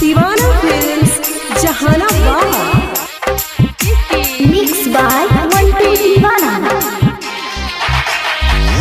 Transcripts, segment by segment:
दीवाना films Jehanabad. Mix by Mantu Deewana.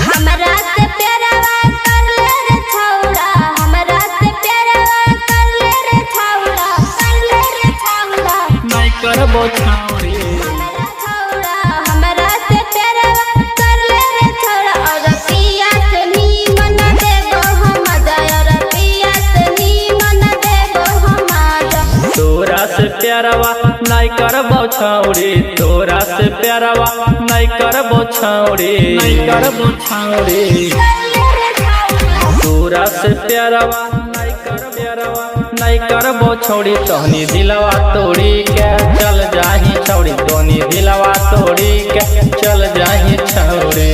हमरा से प्यारवा कर ले रे छौड़ा, हमरा से प्यारवा कर ले रे छौड़ा, कर ले रे छौड़ा। नहीं करबो छौड़ी हमरा छौड़ा, हमरा से प्यारवा कर ले रे छौड़ा। और पिया से नीमन देबो हम मजा, और पिया से नीमन देबो हम मजा। तोरा से प्यारवा नहीं करबो छौड़ी, तोरा से प्यारवा नहीं करबो छौड़ी, नहीं करबो छौड़ी। कर ले रे छौड़ा, तोरा से प्यारवा नहीं कर प्यारवा नहीं करबो छौड़ी। तोहनी दिलवा तोड़ी के चल जाही छौड़ी, तोहनी दिलवा तोड़ी के चल जाही छौड़ी।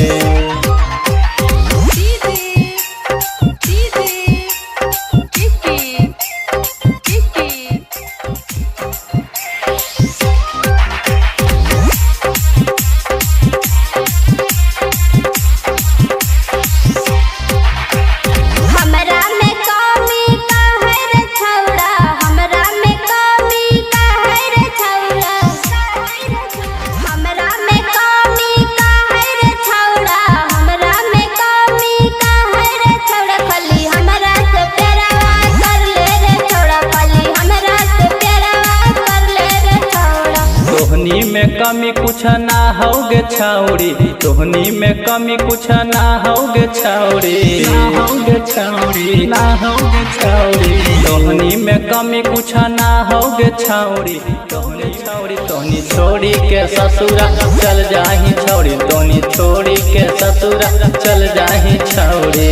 हमरा में कमी का है रे छौड़ा, हमरा में कमी का है रे छौड़ा। हमरा में कमी का है रे छौड़ा, हमरा में कमी का है रे छौड़ा। खाली हमरा से प्यारवा कर ले रे छौड़ा, खाली हमरा से प्यारवा कर ले रे छौड़ा। तोहनी में कमी कुछ ना होगे छौड़ी, तोहनी में कमी कुछ ना होगे छौड़ी, ना होगे छौड़ी, ना होगे छौड़ी। तोहनी में कमी कुछ ना होगे छौड़ी, तोहनी छौड़ी तोहनी छोड़ी के ससुरा चल जाही छौड़ी, तोहनी छोड़ी के ससुरा चल जाही छौड़ी।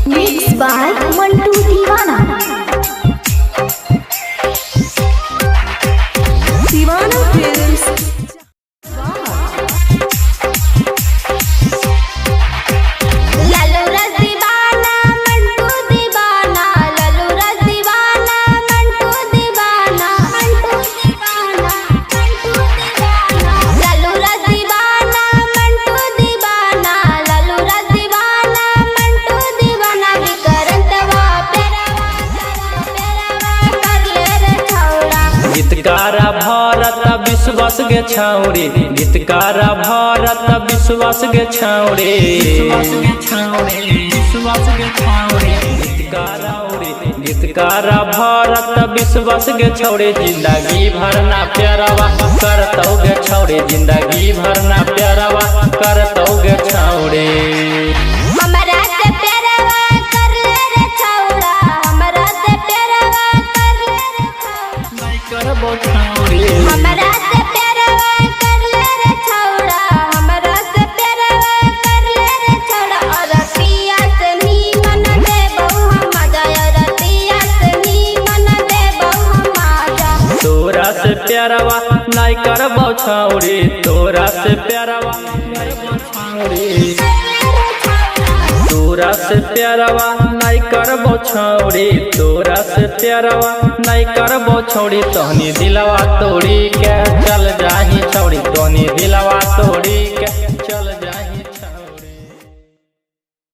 मिक्स बाय मंटू दीवाना। दीवाना फिल्म्स लालू रस दीवाना मंटू दीवाना, लालू रस दीवाना मंटू दीवाना, मंटू दीवाना, मंटू दीवाना। लालू रस दीवाना मंटू दीवाना, लालू रस दीवाना मंटू दीवाना। विकरंतवा प्यारवा कर ले रे छौड़ा। गीतकारा भारत विश्वास गे छौड़ी, गीतकारा भारत विश्वास गे छौड़ी, विश्वास गे छौड़ी, विश्वास गे छौड़ी। गीतकारा भारत विश्वास गे छौड़ी। जिंदगी भरना प्यारवा करतौ गे छौड़ी, जिंदगी भरना प्यारवा करतौ गे छौड़ी। हमरा से प्यारवा कर ले रे छौड़ा, हमरा से प्यारवा कर ले रे छौड़ा। नहीं करबो छौड़ी हमरा से प्यारवा कर ले रे छौड़ा, हमरा से प्यारवा कर ले रे छौड़ा। और पिया से नीमन देबो हम मजा, और पिया से नीमन देबो हम मजा। तोरा से प्यारवा नहीं करबो छौड़ी, तोरा से प्यारवा नहीं करबो छौड़ी। तोरा से प्यारवा नहीं करबो छौड़ी, तोरा से प्यारवा नहीं करबो छौड़ी। तोहनी दिलवा तोड़ी के चल जाही छौड़ी, तोहनी दिलवा तोड़ी के